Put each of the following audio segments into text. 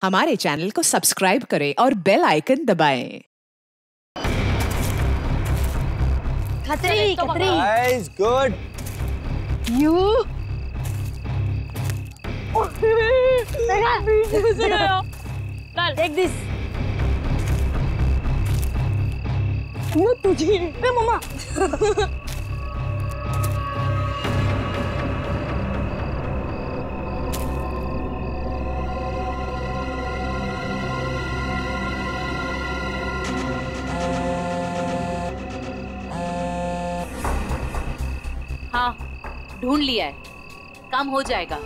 हमारे चैनल को सब्सक्राइब करें और बेल आइकन दबाएं। खतरी खतरी Nice, good. You take this तुझे मम्मा हाँ, ढूंढ लिया है, काम हो जाएगा।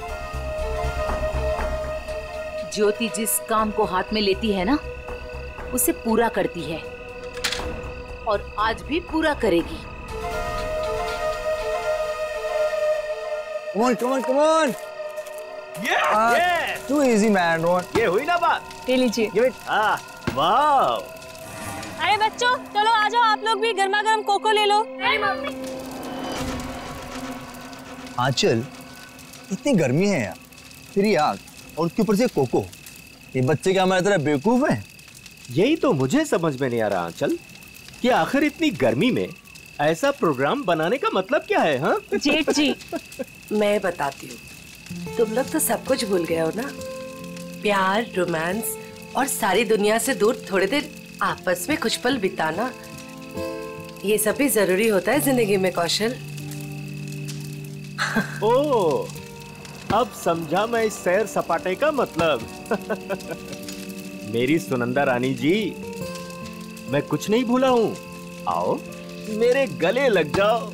ज्योति जिस काम को हाथ में लेती है ना, उसे पूरा करती है और आज भी पूरा करेगी। Come on, come on, come on. Yeah. Too easy, man. Ron. ये हुई ना बात? ले लीजिए। Give it. वाह। अरे बच्चों चलो आ जाओ, आप लोग भी गर्मा गर्म कोको ले लो। आंचल, इतनी गर्मी है यार, फिर ये आग और उसके ऊपर से कोको। ये बच्चे क्या हमारी तरह बेवकूफ हैं? यही तो मुझे समझ में नहीं आ रहा आंचल, कि आखिर इतनी गर्मी में ऐसा प्रोग्राम बनाने का मतलब क्या है? हाँ जेठ जी मैं बताती हूँ, तुम लोग तो सब कुछ भूल गए हो ना। प्यार, रोमांस और सारी दुनिया से दूर थोड़ी देर आपस में कुछ पल बिताना, ये सब भी जरूरी होता है जिंदगी में कौशल। ओह, अब समझा मैं इस सैर सपाटे का मतलब। मेरी सुनंदा रानी जी, मैं कुछ नहीं भूला हूँ। आओ मेरे गले लग जाओ,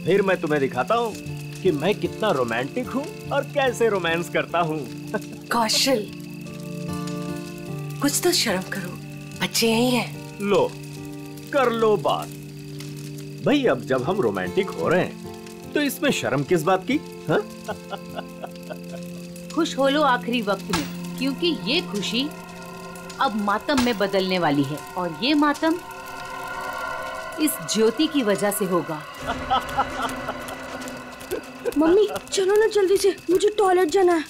फिर मैं तुम्हें दिखाता हूँ कि मैं कितना रोमांटिक हूँ और कैसे रोमांस करता हूँ। कौशल, कुछ तो शर्म करो, बच्चे यही हैं। लो कर लो बात। भाई अब जब हम रोमांटिक हो रहे हैं तो इसमें शर्म किस बात की? हाँ? खुश हो लो आखिरी वक्त में, क्योंकि ये खुशी अब मातम में बदलने वाली है और ये मातम इस ज्योति की वजह से होगा। मम्मी चलो ना जल्दी से, मुझे टॉयलेट जाना है।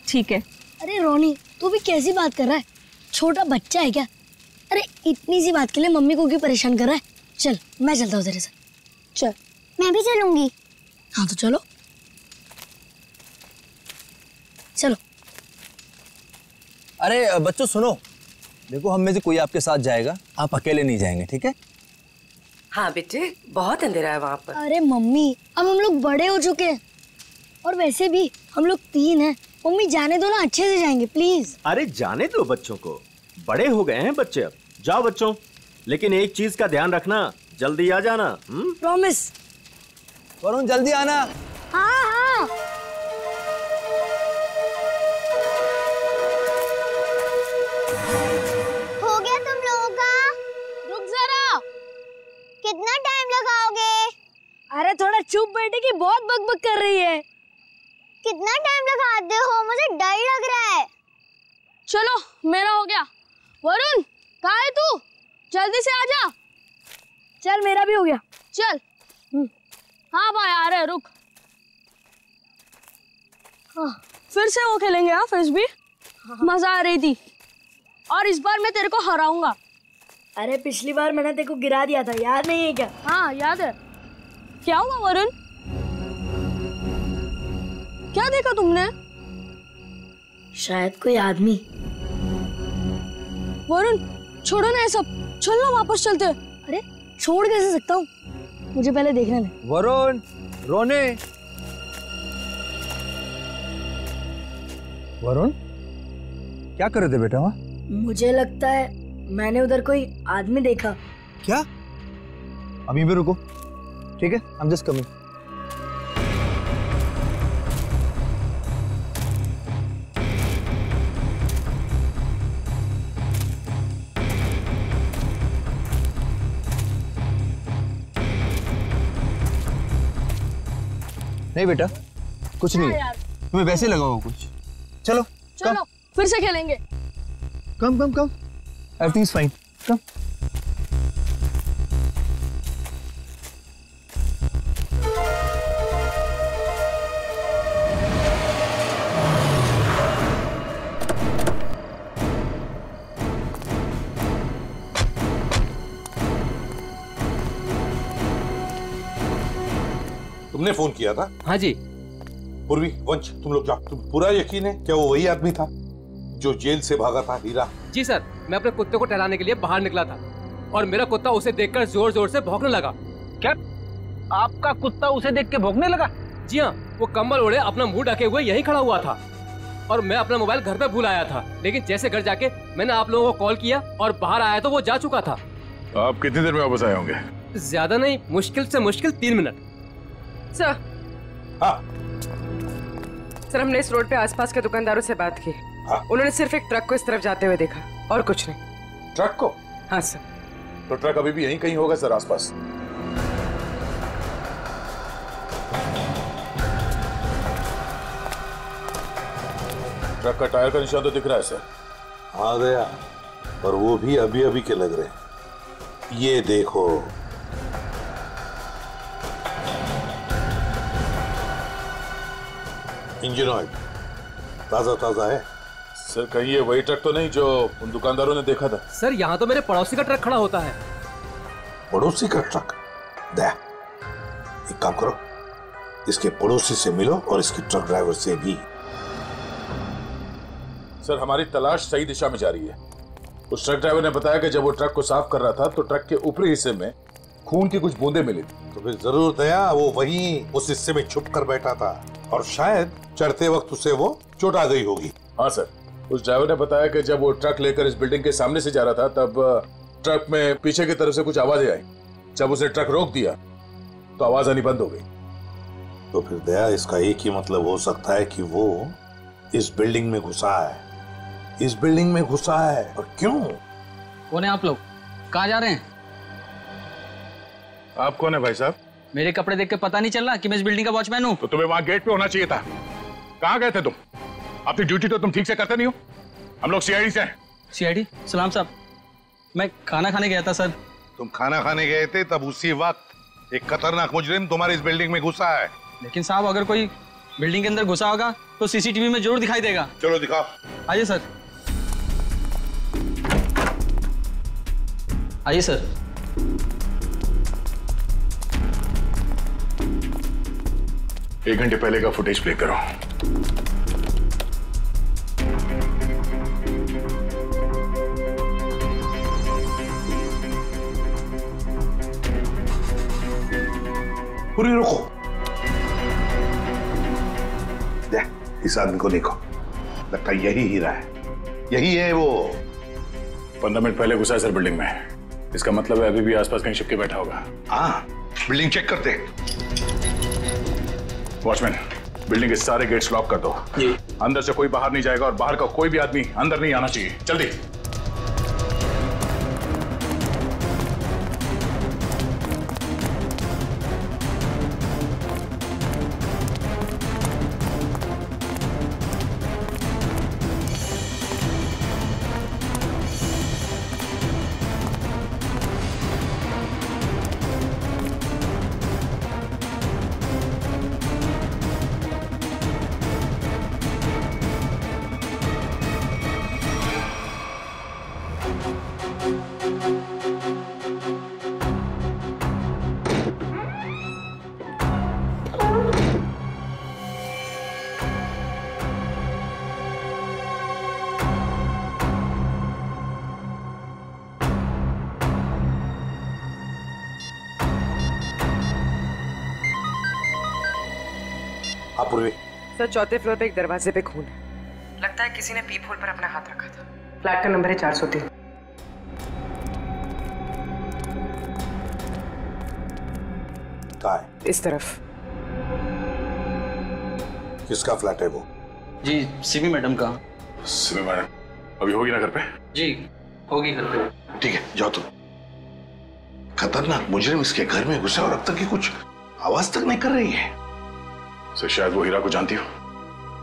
ठीक है। अरे रोनी, तू भी कैसी बात कर रहा है? छोटा बच्चा है क्या? अरे इतनी सी बात के लिए मम्मी को क्यों परेशान कर रहा है? चल मैं चलता हूँ तेरे साथ। चल। मैं भी चलूंगी। हाँ तो चलो चलो। अरे बच्चों सुनो, देखो हम में से कोई आपके साथ जाएगा, आप अकेले नहीं जाएंगे, ठीक है? हाँ बेटे, बहुत अंधेरा है वहाँ पर। अरे मम्मी, अब हम लोग बड़े हो चुके हैं और वैसे भी हम लोग 3 हैं। मम्मी जाने दो ना, अच्छे से जाएंगे प्लीज। अरे जाने दो बच्चों को, बड़े हो गए हैं बच्चे अब। जाओ बच्चों, लेकिन एक चीज का ध्यान रखना, जल्दी आ जाना। प्रॉमिस। वरुण जल्दी आना। हाँ हाँ। हो गया तुम लोगों का? रुक जरा। कितना टाइम लगाओगे? अरे थोड़ा चुप बैठे की बहुत बकबक कर रही है। कितना टाइम लगाते हो? मुझे डर लग रहा है। चलो मेरा हो गया। वरुण कहाँ है तू? जल्दी से आजा। चल मेरा भी हो गया। चल। हाँ भाई आ रहे, रुक। हाँ फिर से वो खेलेंगे। हाँ फ्रिस्बी, मजा आ रही थी और इस बार मैं तेरे को हराऊंगा। अरे पिछली बार मैंने तेरे को गिरा दिया था, याद नहीं है क्या? हाँ याद है। क्या हुआ वरुण? क्या देखा तुमने? शायद कोई आदमी। वरुण छोड़ो ना ये सब, चल ना वापस चलते। अरे छोड़ कैसे सकता हूँ, मुझे पहले देखने दे। वरुण, रोने। वरुण क्या कर रहे थे बेटा वहाँ? मुझे लगता है मैंने उधर कोई आदमी देखा। क्या? अभी भी रुको, ठीक है? I'm just coming. नहीं बेटा, कुछ नहीं है, तुम्हें वैसे लगा होगा कुछ। चलो चलो फिर से खेलेंगे। कम कम कम, एवरीथिंग इज फाइन, कम। तुमने फोन किया था? हाँ जी। पूर्वी, वंश, तुम लोग जाओ। तुम पूरा यकीन है क्या वो वही आदमी था जो जेल से भागा था? हीरा? जी सर, मैं अपने कुत्ते को टहलाने के लिए बाहर निकला था और मेरा कुत्ता उसे देखकर जोर जोर से भौंकने लगा। क्या आपका कुत्ता उसे देख के भौंकने लगा? जी हाँ, वो कंबल ओढ़े अपना मुंह ढके हुए यहीं खड़ा हुआ था और मैं अपना मोबाइल घर पे भूल आया था, लेकिन जैसे घर जाके मैंने आप लोगों को कॉल किया और बाहर आया तो वो जा चुका था। आप कितनी देर में वापस आए होंगे? ज्यादा नहीं, मुश्किल से मुश्किल 3 मिनट। सर। हाँ। सर, हमने इस रोड पे आसपास के दुकानदारों से बात की। हाँ। उन्होंने सिर्फ एक ट्रक को इस तरफ जाते हुए देखा और कुछ नहीं। ट्रक को? हाँ सर। तो ट्रक अभी भी यहीं कहीं होगा सर, आसपास। ट्रक का टायर का निशान तो दिख रहा है सर। हाँ गया, पर वो भी अभी अभी के लग रहे हैं। ये देखो, इंजन ऑयल ताजा ताजा है। सर कहीं ये वही ट्रक तो नहीं जो उन दुकानदारों ने देखा था? सर यहाँ तो मेरे पड़ोसी का ट्रक खड़ा होता है। पड़ोसी का ट्रक? दे, एक काम करो, इसके पड़ोसी से मिलो और इसके ट्रक ड्राइवर से भी। सर हमारी तलाश सही दिशा में जा रही है। उस ट्रक ड्राइवर ने बताया कि जब वो ट्रक को साफ कर रहा था तो ट्रक के ऊपरी हिस्से में खून की कुछ बूंदें मिली थी। तो फिर जरूर दया वो वहीं उस हिस्से में छुप कर बैठा था और शायद चढ़ते वक्त उसे वो चोट आ गई होगी। हाँ सर, उस ड्राइवर ने बताया कि जब वो ट्रक लेकर इस बिल्डिंग के सामने से जा रहा था तब ट्रक में पीछे की तरफ से कुछ आवाजें आई। जब उसे ट्रक रोक दिया तो आवाज आनी बंद हो गई। तो फिर दया इसका एक ही मतलब हो सकता है कि वो इस बिल्डिंग में घुसा है। इस बिल्डिंग में घुसा है। और क्यों? कौन है आप लोग? कहाँ जा रहे हैं? आप कौन है भाई साहब? मेरे कपड़े देख के पता नहीं चल रहा कि मैं इस बिल्डिंग का वॉचमैन हूँ? तो तुम्हें वहां गेट पे होना चाहिए था। कहाँ गए थे तुम? अपनी ड्यूटी तो तुम ठीक से करते नहीं हो। हम लोग सीआईडी से हैं। सीआईडी? सलाम साहब, मैं खाना खाने गया था सर। तुम खाना खाने गए थे तब उसी वक्त एक खतरनाक मुजरिम तुम्हारे इस बिल्डिंग में घुसा है। लेकिन साहब अगर कोई बिल्डिंग के अंदर घुसा होगा तो सीसीटीवी में जरूर दिखाई देगा। चलो दिखाओ। आइए सर। आइए सर। एक घंटे पहले का फुटेज प्ले करो। पूरी रुको। इस आदमी को देखो, लगता है यही हीरा है। यही है वो। 15 मिनट पहले घुसा है सर बिल्डिंग में। इसका मतलब है अभी भी आसपास कहीं छिपके बैठा होगा। हाँ, बिल्डिंग चेक करते। वॉचमैन, बिल्डिंग के सारे गेट्स लॉक कर दो। अंदर से कोई बाहर नहीं जाएगा और बाहर का कोई भी आदमी अंदर नहीं आना चाहिए। जल्दी। पूर्वी। सर, चौथे फ्लोर पे एक दरवाजे पे खून है। लगता है किसी ने पीप होल पर अपना हाथ रखा था। फ्लैट का नंबर है 403। कहाँ है? इस तरफ। किसका फ्लैट है वो? जी, सिमी मैडम का। सिमी मैडम अभी होगी ना घर पे? जी होगी घर पे। ठीक है, जाओ तुम। खतरनाक मुजरिम इसके घर में घुसा और अब तक की कुछ आवाज तक नहीं कर रही है। सर शायद वो हीरा को जानती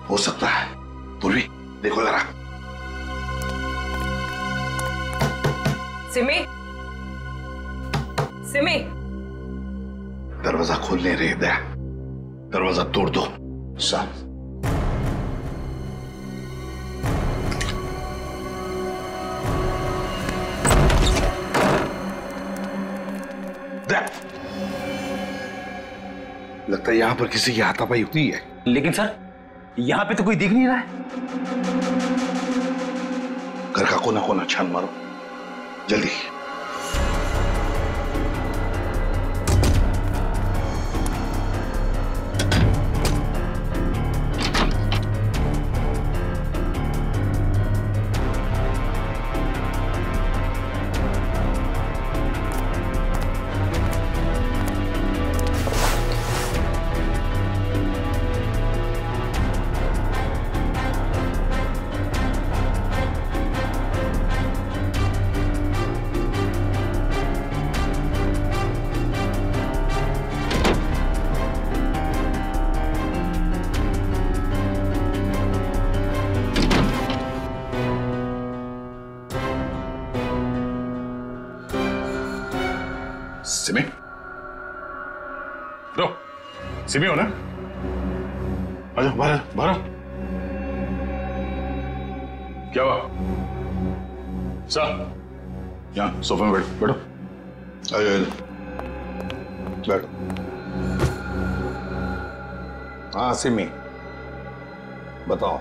हो सकता है। पूर्वी देखो जरा। सिमी, सिमी। दरवाजा खोल नहीं रही दया। दरवाजा तोड़ दो। सर लगता है यहाँ पर किसी की हाथापाई हुई है। लेकिन सर यहाँ पे तो कोई दिख नहीं रहा है। घर का कोना कोना छान मारो जल्दी। सिमी, रो, सिमी हो ना? आजा बाहर बाहर। क्या हुआ? सर, यहाँ सोफे में बैठो। आजा बैठो। हाँ सिमी, बताओ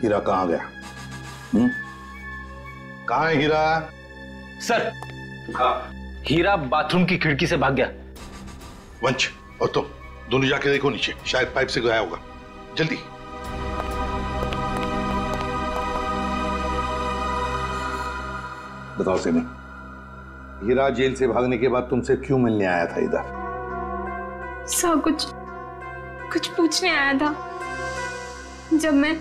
हीरा कहाँ गया? कहाँ है हीरा? सर हीरा बाथरूम की खिड़की से भाग गया। वंश और तुम दोनों जाके देखो नीचे, शायद पाइप से गया होगा। जल्दी। बताओ सिमी, हीरा जेल से भागने के बाद तुमसे क्यों मिलने आया था इधर? सर कुछ पूछने आया था। जब मैं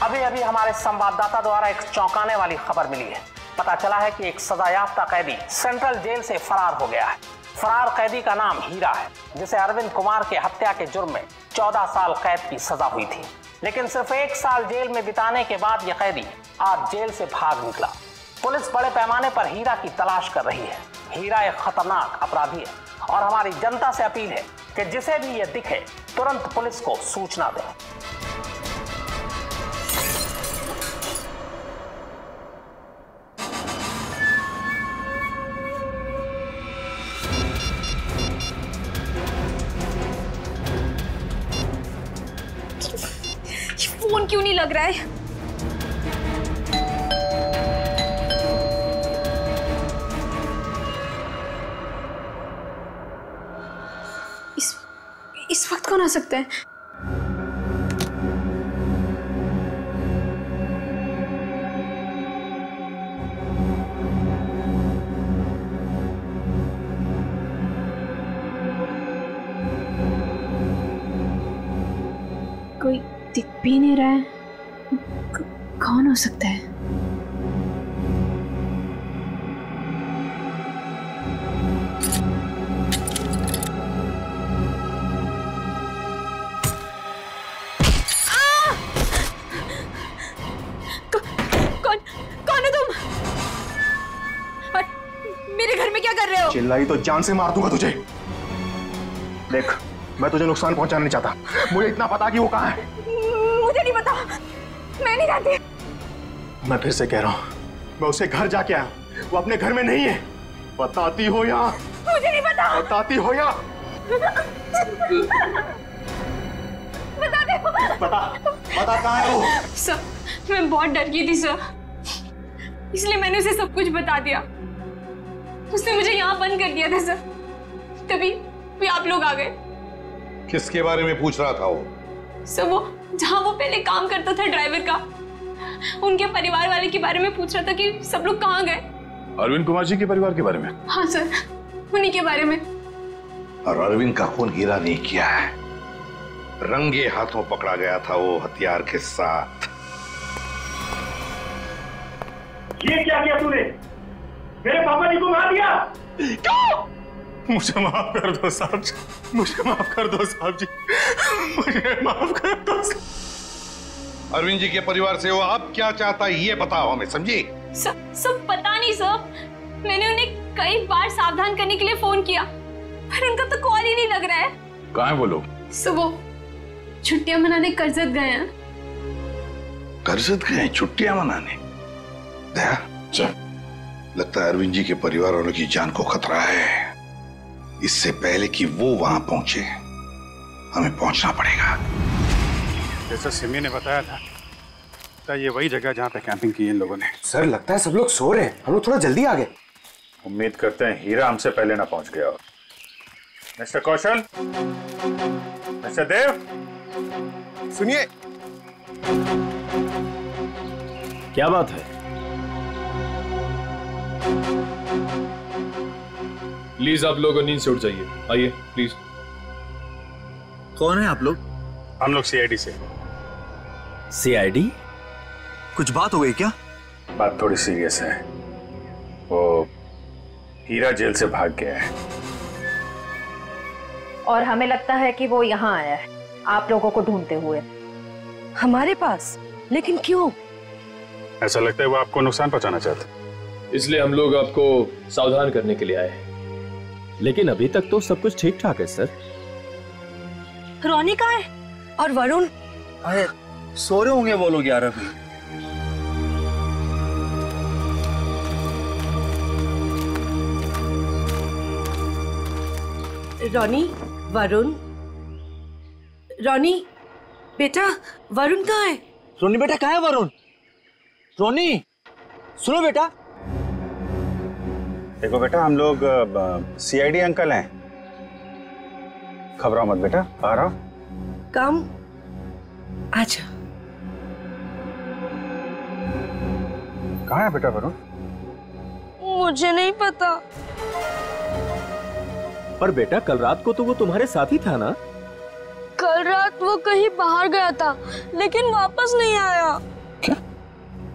अभी हमारे संवाददाता द्वारा एक चौंकाने वाली खबर मिली है। पता चला है कि एक सजायाफ्ता कैदी सेंट्रल जेल से फरार हो गया है। फरार कैदी का नाम हीरा है, जिसे अरविंद कुमार के हत्या के जुर्म में 14 साल कैद की सजा हुई थी। लेकिन सिर्फ 1 साल जेल में बिताने के बाद यह कैदी आज जेल से भाग निकला। पुलिस बड़े पैमाने पर हीरा की तलाश कर रही है। हीरा एक खतरनाक अपराधी है और हमारी जनता से अपील है कि जिसे भी यह दिखे तुरंत पुलिस को सूचना दें। फोन क्यों नहीं लग रहा है? इस वक्त कौन आ सकता है? कोई दिख भी नहीं रहा है। कौन हो सकता है? कौन है तुम? और मेरे घर में क्या कर रहे हो? चिल्लाई तो जान से मार दूंगा तुझे। देख, मैं तुझे नुकसान पहुंचाना नहीं चाहता। मुझे इतना पता कि वो कहाँ है। मुझे नहीं पता, मैं नहीं जानती। मैं फिर से कह रहा हूँ, मैं उसे घर जाके आया, वो अपने घर में नहीं है। बताती हो या? मुझे नहीं पता। बताती हो या? बता दे। बता कहाँ है वो? सर, मैं बहुत डर गई थी सर, इसलिए मैंने उसे सब कुछ बता दिया। उसने मुझे यहाँ बंद कर दिया था सर, तभी आप लोग आ गए। किसके बारे में पूछ रहा था वो? सर, वो जहाँ वो पहले काम करता था ड्राइवर का, उनके परिवार वाले के बारे में पूछ रहा था कि सब लोग कहाँ गए। अरविंद कुमार जी के परिवार के बारे में? हाँ सर, उन्हीं के बारे में। और अरविंद का खून हीरा नहीं किया है, रंगे हाथों पकड़ा गया था वो हथियार के साथ। ये क्या किया तूने? मेरे पापा जी को मार दिया। क्यों? मुझे माफ कर दो साहब जी, मुझे माफ कर दो साहब जी, मुझे माफ कर दो। अरविंद जी के परिवार से वो अब क्या चाहता है ये बताओ हमें, समझी? सब पता नहीं सर, मैंने उन्हें कई बार सावधान करने के लिए फोन किया, पर उनका तो कॉल ही नहीं लग रहा है। कहाँ है वो लोग? सर, वो छुट्टियां मनाने करजत गए हैं। करजत गए छुट्टियां मनाने? दया, लगता है अरविंद जी के परिवार वालों की जान को खतरा है। इससे पहले कि वो वहां पहुंचे हमें पहुंचना पड़ेगा। जैसा सिमी ने बताया था तो ये वही जगह जहाँ पे कैंपिंग की इन लोगों ने। सर लगता है सब लोग सो रहे हैं, हम लोग थोड़ा जल्दी आ गए। उम्मीद करते हैं हीरा हमसे पहले ना पहुंच गया हो। मिस्टर कौशल, मिस्टर देव, सुनिए। क्या बात है? प्लीज आप लोग नींद से उठ जाइए, आइए प्लीज। कौन है आप लोग? हम लोग सीआईडी से। सीआईडी? कुछ बात हो गई क्या? बात थोड़ी सीरियस है। वो हीरा जेल से भाग गया है और हमें लगता है कि वो यहाँ आया है आप लोगों को ढूंढते हुए। हमारे पास? लेकिन क्यों? ऐसा लगता है वो आपको नुकसान पहुंचाना चाहता है, इसलिए हम लोग आपको सावधान करने के लिए आए हैं। लेकिन अभी तक तो सब कुछ ठीक ठाक है सर। रोनी कहाँ है? और वरुण? अरे सो रहे होंगे वो लोग 11 बजे। रोनी, वरुण, रोनी बेटा, वरुण कहाँ है? रोनी बेटा कहाँ है वरुण? रोनी सुनो बेटा। देखो बेटा, हम लोग सीआईडी अंकल हैं, घबराओ मत बेटा, आ रहा हूं। कम अच्छा। कहाँ है बेटा वरुण? मुझे नहीं पता। पर बेटा कल रात को तो वो तुम्हारे साथ ही था ना? कल रात वो कहीं बाहर गया था लेकिन वापस नहीं आया। क्या?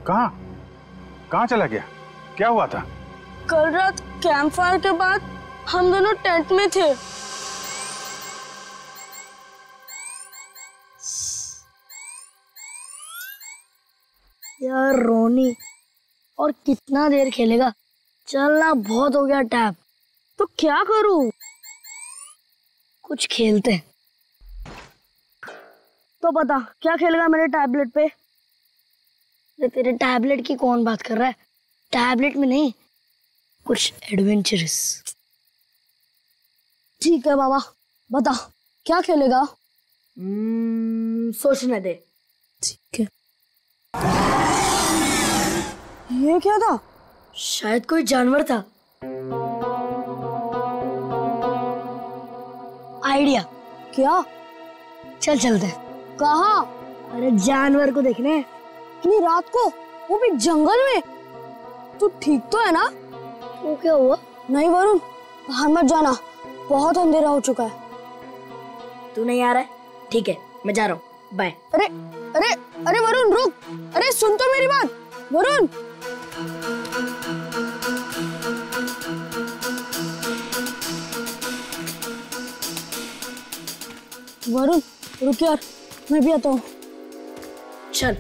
कहाँ? कहाँ चला गया? क्या हुआ था? कल रात कैंप फायर के बाद हम दोनों टेंट में थे। यार रोनी, और कितना देर खेलेगा? चलना बहुत हो गया टैप। तो क्या करूं? कुछ खेलते हैं। तो बता क्या खेलेगा मेरे टैबलेट पे? तेरे टैबलेट की कौन बात कर रहा है? टैबलेट में नहीं, कुछ एडवेंचरस। ठीक है बाबा, बता क्या खेलेगा? सोचने दे। ठीक है। ये क्या था? शायद कोई जानवर था। आइडिया। क्या? चल चलते हैं। कहाँ? अरे जानवर को देखने। इतनी रात को, वो भी जंगल में। तू ठीक तो है ना? वो क्या हुआ? नहीं वरुण, बाहर मत जाना, बहुत अंधेरा हो चुका है। तू नहीं आ रहा है? ठीक है, मैं जा रहा हूँ, बाय। अरे अरे अरे वरुण रुक, अरे सुन तो मेरी बात। वरुण वरुण रुक यार, मैं भी आता हूँ। चल।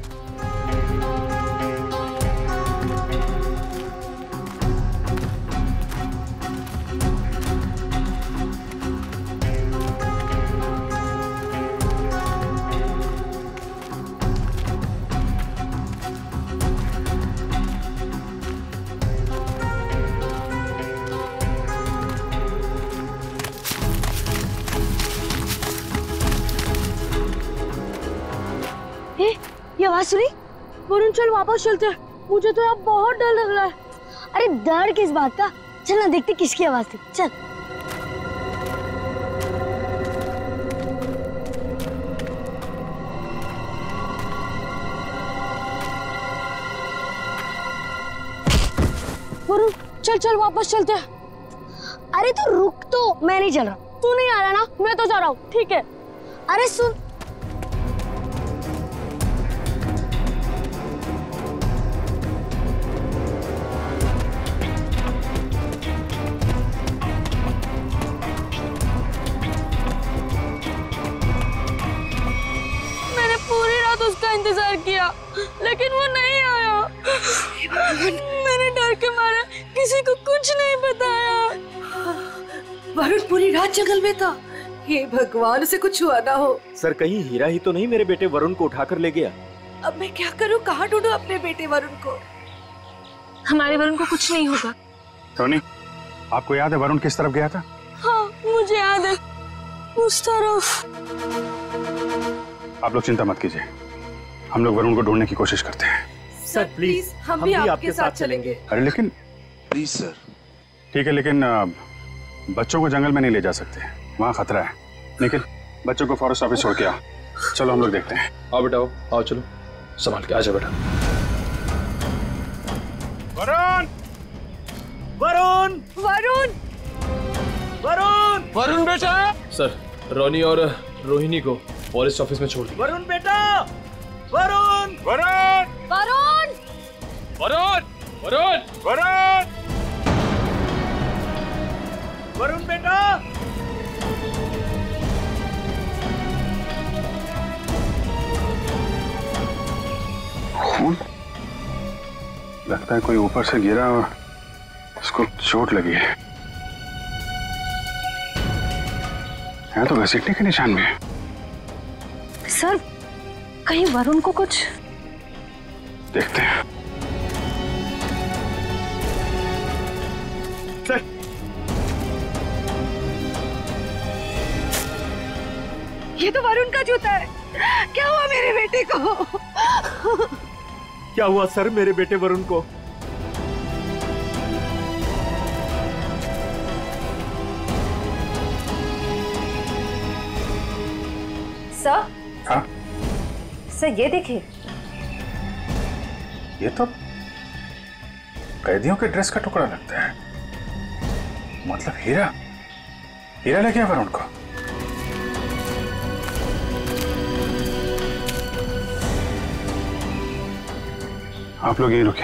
ये आवाज सुनी? वरुण चल वापस चलते हैं, मुझे तो अब बहुत डर लग रहा है। अरे डर किस बात का? चल ना देखते किसकी आवाज थी। चल। वरुण चल चल वापस चलते हैं। अरे तो रुक तो, मैं नहीं चल रहा। तू नहीं आ रहा ना? मैं तो जा रहा हूँ। ठीक है। अरे सुन, उसका इंतजार किया लेकिन वो नहीं आया। मैंने डर के मारे किसी को कुछ नहीं बताया। वरुण पूरी रात जंगल में था। हे भगवान, उसे कुछ हुआ ना हो। सर कहीं हीरा ही तो नहीं मेरे बेटे वरुण को उठाकर ले गया? अब मैं क्या करूं? कहाँ ढूंढूं अपने बेटे वरुण को? हमारे वरुण को कुछ नहीं होगा। टोनी, आपको याद है वरुण किस तरफ गया था? हाँ, मुझे याद है उस तरफ। आप लोग चिंता मत कीजिए, हम लोग वरुण को ढूंढने की कोशिश करते हैं। सर प्लीज हम भी आपके साथ चलेंगे। अरे लेकिन प्लीज सर। ठीक है, लेकिन बच्चों को जंगल में नहीं ले जा सकते, वहाँ खतरा है। निखिल, बच्चों को फॉरेस्ट ऑफिस छोड़ के आओ। चलो हम लोग देखते हैं। आओ बेटा, आओ चलो, संभाल के आजा बेटा। वरुण, वरुण, वरुण, वरुण, वरुण बेटा। सर, रोनी और रोहिणी को फॉरेस्ट ऑफिस में छोड़ दिया। वरुण बेटा, वरुण, वरुण, वरुण, वरुण, वरुण, वरुण, वरुण बेटा। खून लगता है कोई ऊपर से गिरा और उसको चोट लगी है। यहाँ तो घसीटने के निशान भी है। सर, कहीं वरुण को कुछ देखते हैं। सर, ये तो वरुण का जूता है। क्या हुआ मेरे बेटे को? क्या हुआ सर मेरे बेटे वरुण को? सर। हाँ? सर ये देखिए, ये तो कैदियों के ड्रेस का टुकड़ा लगता है। मतलब हीरा, हीरा ले गया वरुण को। आप लोग यहीं रुके।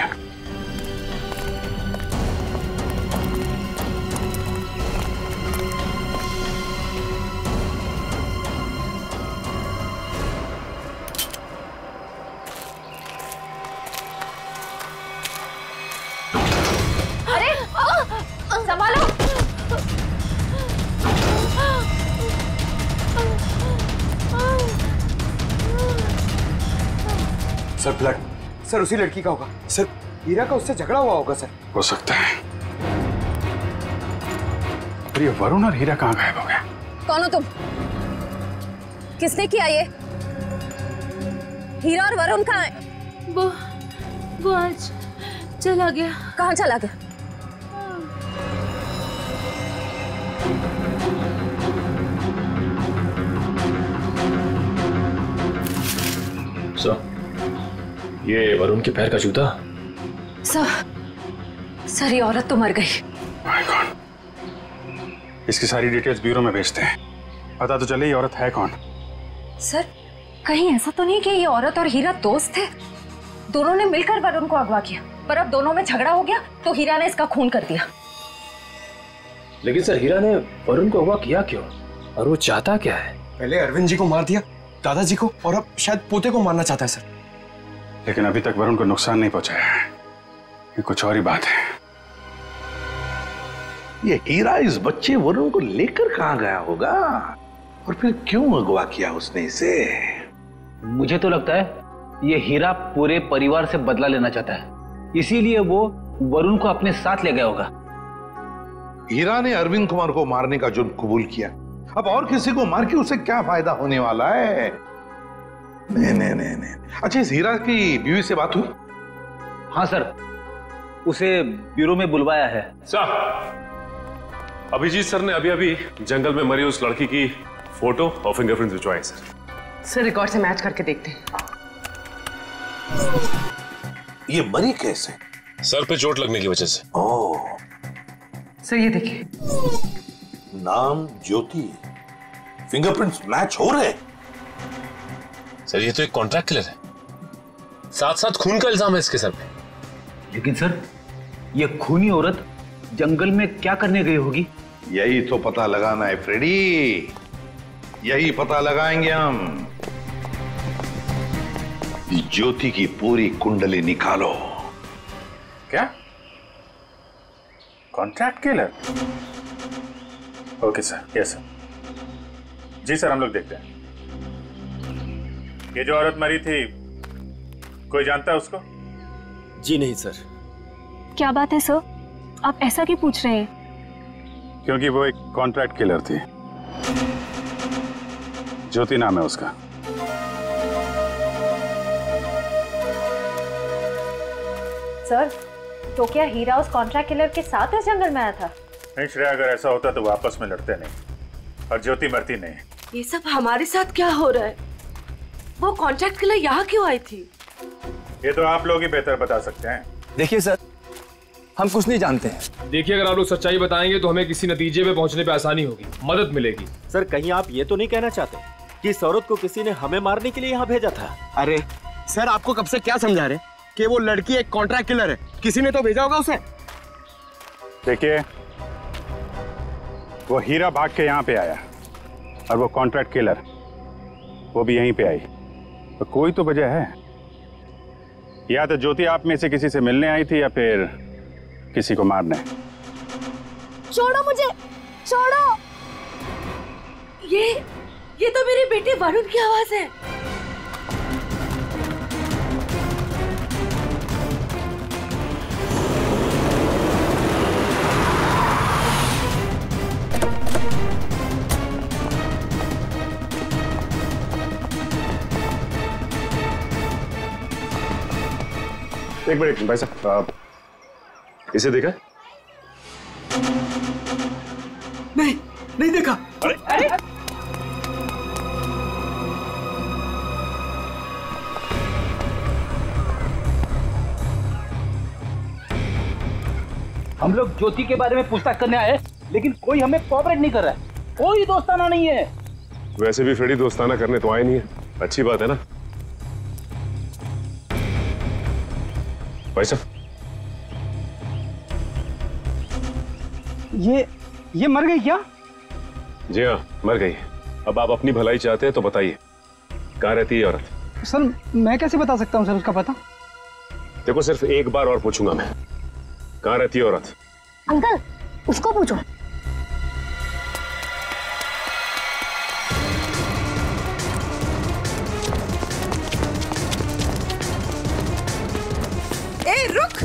अरे संभालो। Sir blood. सर उसी लड़की का होगा। सर हीरा का उससे झगड़ा हुआ होगा सर। हो सकता है। पर ये वरुण और हीरा कहाँ गायब हो गए? कौन हो तुम? किसने किया ये? हीरा और वरुण कहाँ है? वो आज चला गया। कहाँ चला गया? ये वरुण के पैर का जूता। सर ये औरत तो मर गई। My God. इसकी सारी डिटेल्स ब्यूरो में भेजते हैं, पता तो चले ये औरत है कौन। सर कहीं ऐसा तो नहीं कि ये औरत और हीरा दोस्त थे? दोनों ने मिलकर वरुण को अगवा किया, पर अब दोनों में झगड़ा हो गया तो हीरा ने इसका खून कर दिया। लेकिन सर हीरा ने वरुण को अगवा किया क्यों, और वो चाहता क्या है? पहले अरविंद जी को मार दिया, दादाजी को, और अब शायद पोते को मारना चाहता है सर। लेकिन अभी तक वरुण को नुकसान नहीं पहुंचाया है। ये कुछ और ही बात है। ये हीरा इस बच्चे वरुण को लेकर कहाँ गया होगा, और फिर क्यों अगवा किया उसने इसे? मुझे तो लगता है ये हीरा पूरे परिवार से बदला लेना चाहता है, इसीलिए वो वरुण को अपने साथ ले गया होगा। हीरा ने अरविंद कुमार को मारने का जुर्म कबूल किया, अब और किसी को मार के उसे क्या फायदा होने वाला है? नहीं। अच्छा, इस हीरा की बीवी से बात हुई? हाँ सर, उसे ब्यूरो में बुलवाया है। सर, अभिजीत सर ने अभी जंगल में मरी उस लड़की की फोटो और फिंगरप्रिंट्स भिजवाए सर रिकॉर्ड से मैच करके देखते हैं। ये मरी कैसे? सर पे चोट लगने की वजह से। ओह। सर ये देखिए, नाम ज्योति, फिंगरप्रिंट्स मैच हो रहे। सर ये तो एक कॉन्ट्रैक्ट किलर है, साथ साथ खून का इल्जाम है इसके सर पे। लेकिन सर ये खूनी औरत जंगल में क्या करने गई होगी? यही तो पता लगाना है फ्रेडी, यही पता लगाएंगे हम। ज्योति की पूरी कुंडली निकालो। क्या? Contract killer? Okay sir, yes sir. जी सर, हम लोग देखते हैं। ये जो औरत मरी थी, कोई जानता है उसको? जी नहीं सर। क्या बात है सर, आप ऐसा क्यों पूछ रहे हैं? क्योंकि वो एक कॉन्ट्रैक्ट किलर थी। ज्योति नाम है उसका। सर, तो क्या हीरा उस कॉन्ट्रैक्ट किलर के साथ इस जंगल में आया था? नहीं श्रेया, अगर ऐसा होता तो वो आपस में लड़ते नहीं और ज्योति मरती नहीं। ये सब हमारे साथ क्या हो रहा है? वो कॉन्ट्रैक्ट किलर यहाँ क्यों आई थी? ये तो आप लोग ही बेहतर बता सकते हैं। देखिए सर, हम कुछ नहीं जानते हैं। देखिए, अगर आप लोग सच्चाई बताएंगे तो हमें किसी नतीजे पे पहुंचने पे आसानी होगी, मदद मिलेगी। सर, कहीं आप ये तो नहीं कहना चाहते कि इस औरत को किसी ने हमें मारने के लिए यहाँ भेजा था? अरे सर, आपको कब से क्या समझा रहे कि वो लड़की एक कॉन्ट्रैक्ट किलर है? किसी ने तो भेजा होगा उसे। देखिए, वो हीरा भाग के यहाँ पे आया और वो कॉन्ट्रैक्ट किलर वो भी यहीं पे आई, तो कोई तो वजह है। या तो ज्योति आप में से किसी से मिलने आई थी या फिर किसी को मारने। छोड़ो मुझे, छोड़ो। ये तो मेरे बेटे वरुण की आवाज है। एक मिनट भाई साहब, इसे देखा? नहीं देखा। अरे हम लोग ज्योति के बारे में पूछताछ करने आए, लेकिन कोई हमें कोऑपरेट नहीं कर रहा है। कोई दोस्ताना नहीं है। वैसे भी फ्रेडी दोस्ताना करने तो आए नहीं है, अच्छी बात है ना भाई साहब? ये मर गई क्या? जी हाँ, मर गई। अब आप अपनी भलाई चाहते हैं तो बताइए, कहाँ रहती है औरत? सर, मैं कैसे बता सकता हूँ सर उसका पता? देखो, सिर्फ एक बार और पूछूंगा मैं, कहाँ रहती है औरत? अंकल, उसको पूछो। ए, रुक।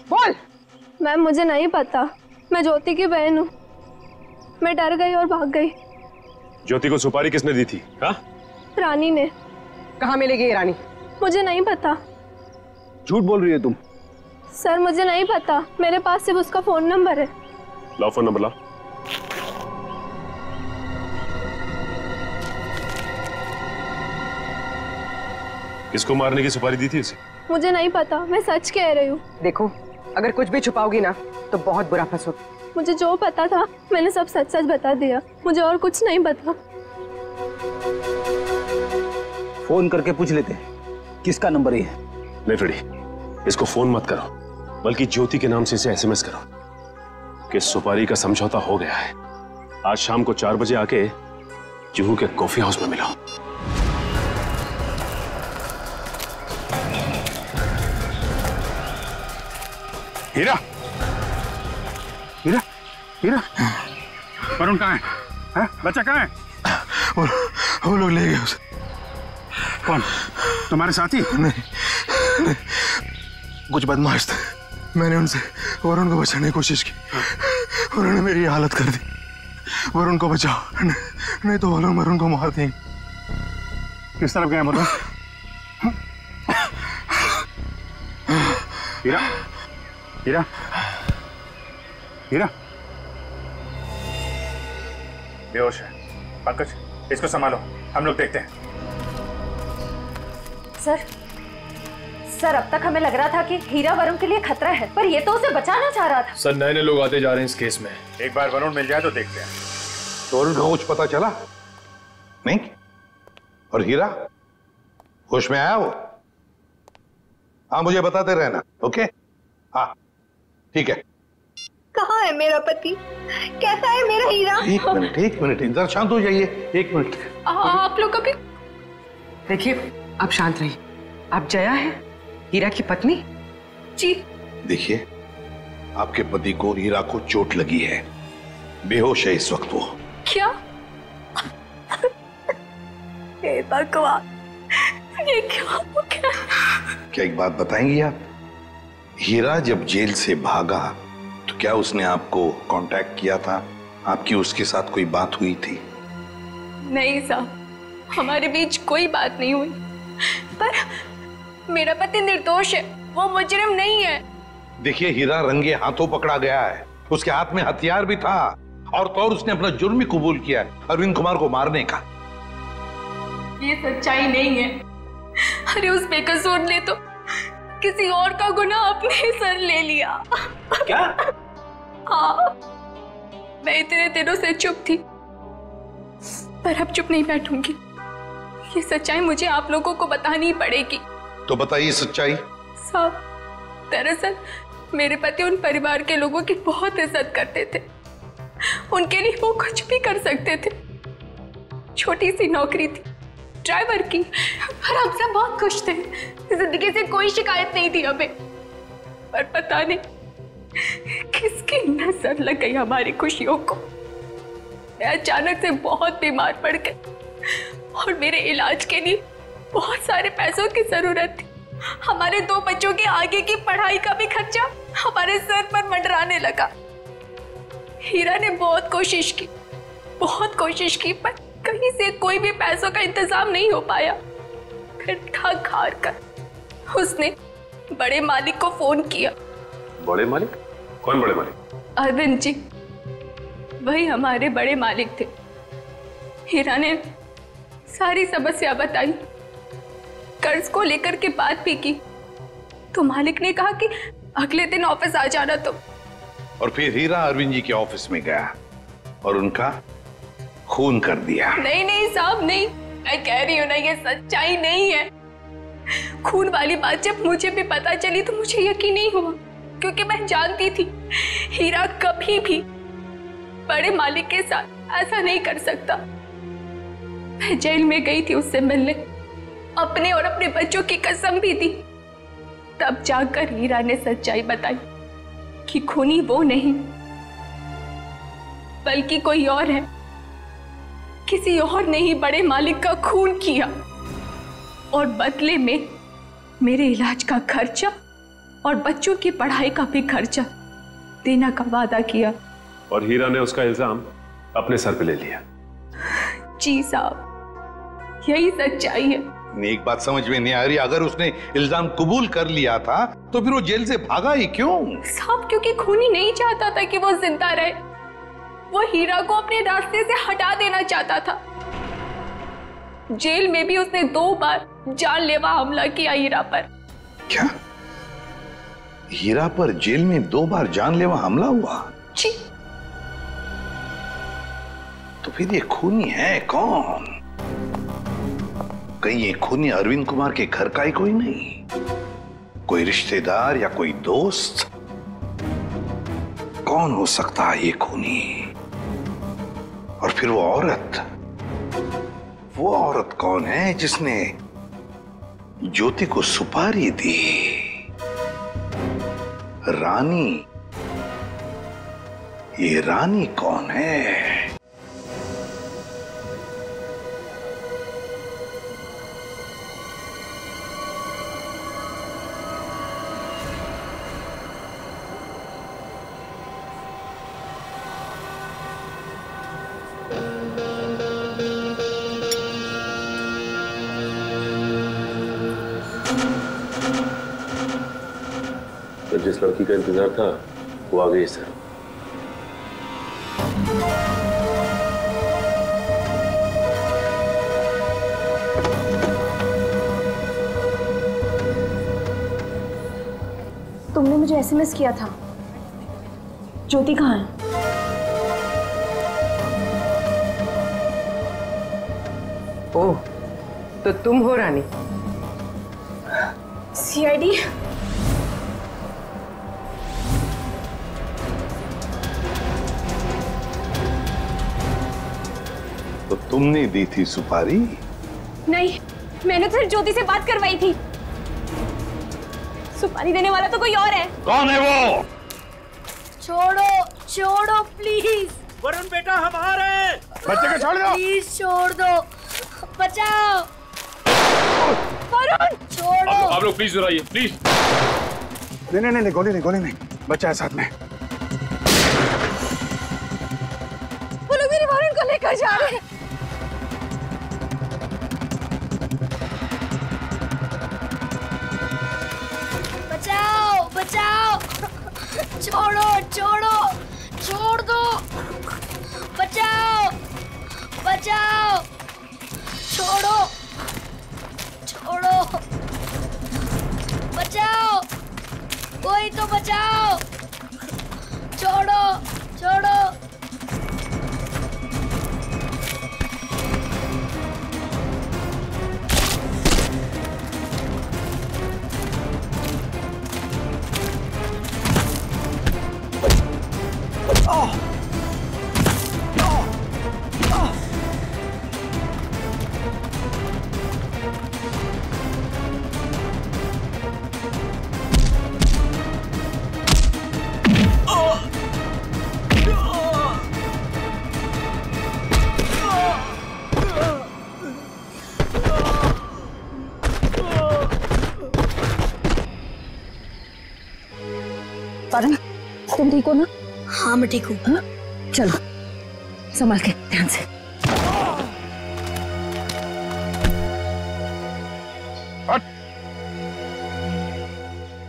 बोल। मैम, मुझे नहीं पता, मैं ज्योति की बहन हूँ। मैं डर गई और भाग गई। ज्योति को सुपारी किसने दी थी? हाँ? रानी ने। कहाँ मिलेगी ये रानी? मुझे नहीं पता। झूठ बोल रही है तुम। सर, मुझे नहीं पता, मेरे पास सिर्फ उसका फोन नंबर है। लाओ फोन नंबर, लाओ। किसको मारने की सुपारी दी थी उसे? मुझे नहीं पता, मैं सच कह रही हूँ। देखो, अगर कुछ भी छुपाओगी ना तो बहुत बुरा फंसोगी। मुझे जो पता था मैंने सब सच सच बता दिया, मुझे और कुछ नहीं पता। फोन करके पूछ लेते हैं किसका नंबर है। नहीं फ्रेडी, इसको फोन मत करो, बल्कि ज्योति के नाम से इसे एसएमएस करो कि सुपारी का समझौता हो गया है। आज शाम को 4 बजे आके जुहू के कॉफी हाउस में मिलो। हीरा, हीरा, हीरा, वरुण कहाँ है? बच्चा कहाँ है? वो लोग ले गए उसे। कौन? तुम्हारे साथी? नहीं, कुछ बदमाश थे। मैंने उनसे वरुण को बचाने की कोशिश की, उन्होंने मेरी हालत कर दी। वरुण को बचाओ, नहीं तो वो लोग वरुण को मार देंगे। किस तरफ गए वरुण? हीरा, हीरा, हीरा, बेहोश है। पंकज, इसको संभालो, हम लोग देखते हैं। सर, अब तक हमें लग रहा था कि हीरा वरुण के लिए खतरा है, पर ये तो उसे बचाना चाह रहा था। सर, नए नए लोग आते जा रहे हैं इस केस में। एक बार वरुण मिल जाए तो देखते हैं। तो वरुण को कुछ पता चला नहीं? और हीरा होश में आया वो? हाँ, मुझे बताते रहना। ओके? हाँ, ठीक है। कहाँ है मेरा पति? कैसा है मेरा हीरा? एक मिनट, इधर शांत हो जाइए। एक मिनट। आप लोग कभी देखिए, आप शांत रहिए। आप जया है, हीरा की पत्नी? जी। देखिए, आपके पति को हीरा को चोट लगी है, बेहोश है इस वक्त वो। क्या? हे भगवान, ये क्या हो गया? क्या एक बात बताएंगी आप? हीरा जब जेल से भागा तो क्या उसने आपको कांटेक्ट किया था? आपकी उसके साथ कोई बात हुई थी? नहीं साहब, हमारे बीच कोई बात नहीं हुई। पर मेरा पति निर्दोष है, वो मुजरिम नहीं है। देखिए, हीरा रंगे हाथों पकड़ा गया है, उसके हाथ में हथियार भी था और तो और उसने अपना जुर्म भी कबूल किया है, अरविंद कुमार को मारने का। ये सच्चाई नहीं है। अरे उस बेकसूर ने तो किसी और का गुनाह अपने सर ले लिया। क्या? हाँ, मैं इतने दिनों से चुप थी, पर अब चुप नहीं बैठूंगी। ये सच्चाई मुझे आप लोगों को बतानी पड़ेगी। तो बताइए सच्चाई। साहब, दरअसल मेरे पति उन परिवार के लोगों की बहुत इज्जत करते थे। उनके लिए वो कुछ भी कर सकते थे। छोटी सी नौकरी थी, ड्राइवर की, और हम सब बहुत खुश थे। जिंदगी से कोई शिकायत नहीं थी हमें। पर पता नहीं किसकी नजर लग गई हमारी खुशियों को। मैं अचानक से बहुत बीमार पड़ गई और मेरे इलाज के लिए बहुत सारे पैसों की जरूरत थी। हमारे 2 बच्चों के आगे की पढ़ाई का भी खर्चा हमारे सर पर मंडराने लगा। हीरा ने बहुत कोशिश की, पर कहीं से कोई भी पैसों का इंतजाम नहीं हो पाया। फिर थक हार कर उसने बड़े मालिक को फोन किया। बड़े मालिक? कौन बड़े मालिक? अरविंद जी, वही हमारे बड़े मालिक थे। हीरा ने सारी समस्या बताई, कर्ज को लेकर के बात भी की, तो मालिक ने कहा कि अगले दिन ऑफिस आ जाना। तो और फिर हीरा अरविंद जी के ऑफिस में गया और उनका खून कर दिया। नहीं साहब, नहीं, मैं कह रही हूँ ना, ये सच्चाई नहीं है। खून वाली बात जब मुझे भी पता चली तो मुझे यकीन नहीं हुआ, क्योंकि मैं जानती थी हीरा कभी भी बड़े मालिक के साथ ऐसा नहीं कर सकता। मैं जेल में गई थी उससे मिलने, अपने और अपने बच्चों की कसम भी दी। तब जाकर हीरा ने सच्चाई बताई कि खूनी वो नहीं बल्कि कोई और है। किसी और ने ही बड़े मालिक का खून किया और बदले में मेरे इलाज का खर्चा और बच्चों की पढ़ाई का भी खर्चा देने का वादा किया। और हीरा ने उसका इल्जाम अपने सर पे ले लिया। जी साहब, यही सच्चाई है। एक बात समझ में नहीं आ रही, अगर उसने इल्जाम कबूल कर लिया था तो फिर वो जेल से भागा ही क्यों? साहब, क्योंकि खूनी नहीं चाहता था कि वो जिंदा रहे। वो हीरा को अपने रास्ते से हटा देना चाहता था। जेल में भी उसने 2 बार जानलेवा हमला किया हीरा पर। क्या? हीरा पर जेल में 2 बार जानलेवा हमला हुआ? जी। तो फिर ये खूनी है कौन? कहीं ये खूनी अरविंद कुमार के घर का ही कोई नहीं? कोई रिश्तेदार या कोई दोस्त? कौन हो सकता है ये खूनी? और फिर वो औरत कौन है जिसने ज्योति को सुपारी दी? रानी? ये रानी कौन है? जिस लड़की का इंतजार था वो आ गई सर। तुमने मुझे एसएमएस किया था। ज्योति कहाँ है? ओह, तो तुम हो रानी? सीआईडी? तो तुमने दी थी सुपारी? नहीं, मैंने तो ज्योति से बात करवाई थी। सुपारी देने वाला तो कोई और है। कौन है वो? छोड़ो प्लीज। वरुण बेटा, हम आ रहे हैं। बच्चे को छोड़ दो। प्लीज छोड़ दो। बचाओ। वरुण छोड़ो। आप लोग प्लीज इधर आइए, प्लीज। नहीं, गोली नहीं, बच्चा है साथ में। वो लोग मेरे वरुण को लेकर जा रहे हैं। बचाओ बचाओ। छोड़ो छोड़ो, छोड़ दो। बचाओ बचाओ। छोड़ो छोड़ो। बचाओ, कोई तो बचाओ। छोड़ो छोड़ो। वरुण, तुम ठीक हो ना? हाँ मैं ठीक हूँ। चलो संभाल के, ध्यान से।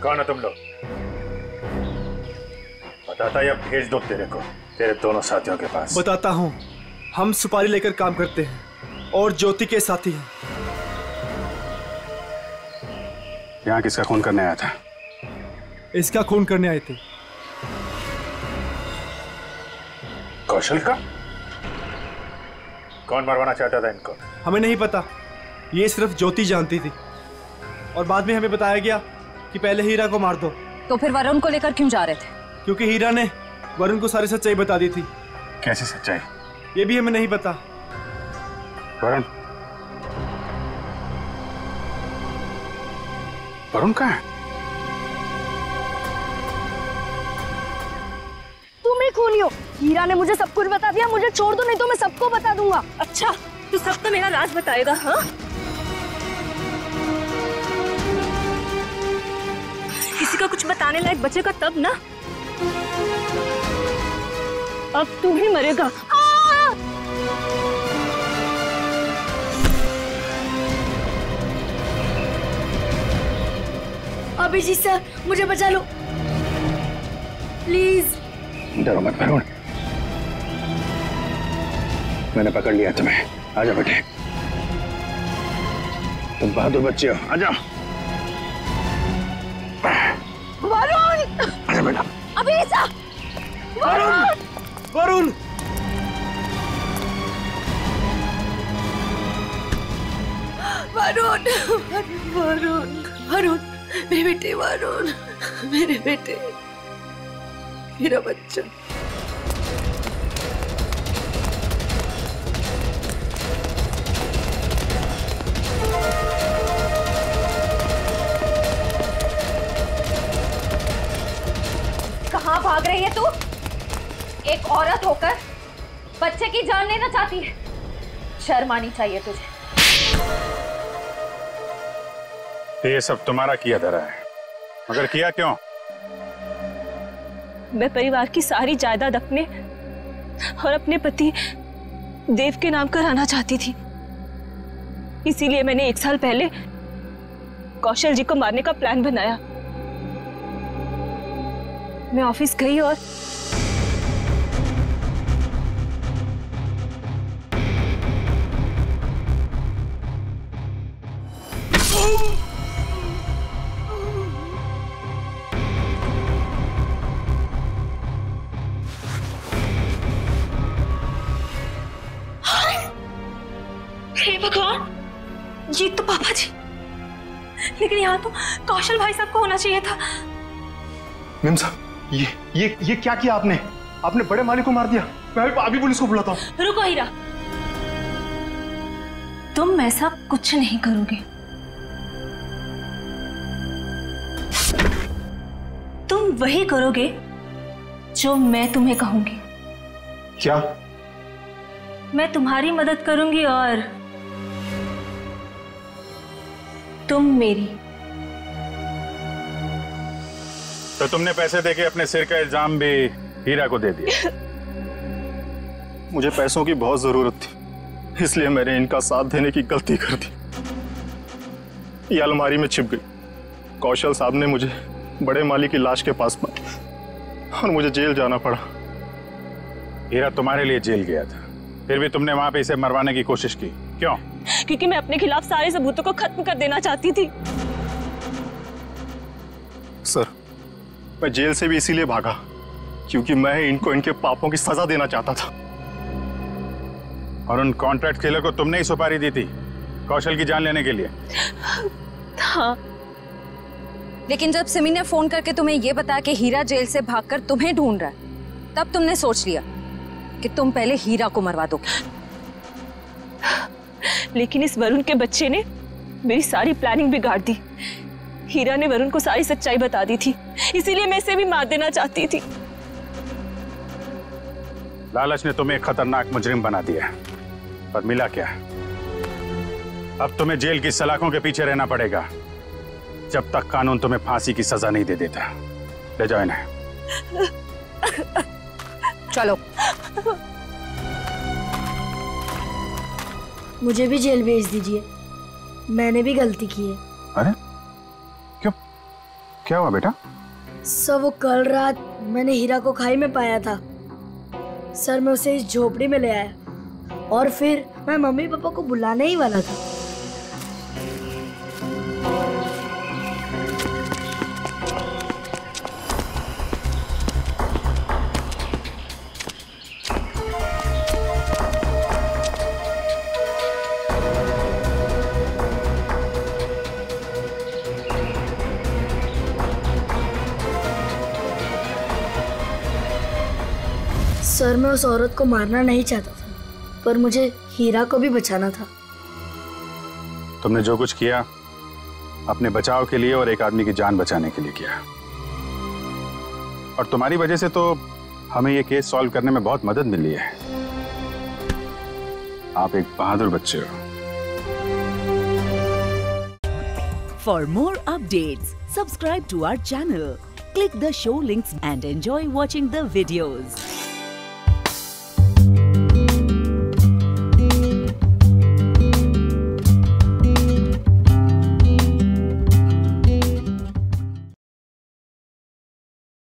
कौन हो तुम लोग? बताता या भेज दो तेरे दोनों साथियों के पास। बताता हूँ, हम सुपारी लेकर काम करते हैं और ज्योति के साथी हैं। यहाँ किसका खून करने आया था? इसका खून करने आए थे। कौशल का? कौन मरवाना चाहता था इनको? हमें नहीं पता, ये सिर्फ ज्योति जानती थी और बाद में हमें बताया गया कि पहले हीरा को मार दो। तो फिर वरुण को लेकर क्यों जा रहे थे? क्योंकि हीरा ने वरुण को सारी सच्चाई बता दी थी। कैसी सच्चाई? ये भी हमें नहीं पता। वरुण कहाँ है? तुम ही खूनी हो। हीरा ने मुझे सब कुछ बता दिया। मुझे छोड़ दो, नहीं तो मैं सबको बता दूंगा। अच्छा, तू सबको मेरा राज बताएगा? हाँ, किसी का कुछ बताने लायक बचेगा तब ना। अब तू ही मरेगा। अभिजीत सर, मुझे बचा लो प्लीज। डरो मत वरुण, मैंने पकड़ लिया तुम्हें। आजा बेटे, तुम बहादुर बच्चे हो, आजा। वरुण! आजा बेटा। अभिजीत! वरुण! वरुण! वरुण! वरुण! वरुण! मेरे बेटे वरुण, मेरे बेटे, मेरा बच्चा। कहाँ भाग रही है तू? एक औरत होकर बच्चे की जान लेना चाहती है। शर्म आनी चाहिए तुझे। ये सब तुम्हारा किया धरा है, मगर किया क्यों? मैं परिवार की सारी जायदाद अपने और अपने पति देव के नाम कराना चाहती थी। इसीलिए मैंने 1 साल पहले कौशल जी को मारने का प्लान बनाया। मैं ऑफिस गई और हे भगवान, ये तो पापा जी, लेकिन यहाँ तो कौशल भाई साहब को होना चाहिए था। मेम साहब, ये क्या किया आपने? आपने बड़े मालिक को मार दिया। मैं अभी पुलिस को बुलाता हूँ। रुको हीरा, तुम ऐसा कुछ नहीं करोगे। तुम वही करोगे जो मैं तुम्हें कहूंगी। क्या? मैं तुम्हारी मदद करूंगी और तुम मेरी। तो तुमने पैसे देके अपने सिर का इल्जाम भी हीरा को दे दिया। मुझे पैसों की बहुत जरूरत थी, इसलिए मैंने इनका साथ देने की गलती कर दी। ये अलमारी में छिप गई। कौशल साहब ने मुझे बड़े माली की लाश के पास पाया और मुझे जेल जाना पड़ा। हीरा तुम्हारे लिए जेल गया था, फिर भी तुमने वहां पे इसे मरवाने की कोशिश की, क्यों? क्योंकि मैं अपने खिलाफ सारे सबूतों को खत्म कर देना चाहती थी। सर, मैं जेल से भी इसीलिए भागा क्योंकि मैं इनको इनके पापों की सजा देना चाहता था। और उन कॉन्ट्रैक्ट किलर को तुमने ही सुपारी दी थी कौशल की जान लेने के लिए? हाँ। लेकिन जब सिमी ने फोन करके तुम्हें यह बताया कि हीरा जेल से भागकर तुम्हें ढूंढ रहा है, तब तुमने सोच लिया कि तुम पहले हीरा को मरवा दोगे। लेकिन इस वरुण के बच्चे ने मेरी सारी प्लानिंग बिगाड़ दी। हीरा ने वरुण को सारी सच्चाई बता दी थी, इसीलिए मैं इसे भी मार देना चाहती थी। लालच ने तुम्हें एक खतरनाक मुजरिम बना दिया, पर मिला क्या? अब तुम्हें जेल की सलाखों के पीछे रहना पड़ेगा जब तक कानून तुम्हें फांसी की सजा नहीं दे देता। ले जाओ इन्हें। चलो। मुझे भी जेल भेज दीजिए, मैंने भी गलती की है। अरे क्यों, क्या हुआ बेटा? सर, वो कल रात मैंने हीरा को खाई में पाया था। सर, मैं उसे इस झोपड़ी में ले आया और फिर मैं मम्मी पापा को बुलाने ही वाला था। सर, मैं उस औरत को मारना नहीं चाहता था, पर मुझे हीरा को भी बचाना था। तुमने जो कुछ किया अपने बचाव के लिए और एक आदमी की जान बचाने के लिए किया, और तुम्हारी वजह से तो हमें ये केस सॉल्व करने में बहुत मदद मिली है। आप एक बहादुर बच्चे हो। For more updates, subscribe to our channel, click the show links and enjoy watching the videos.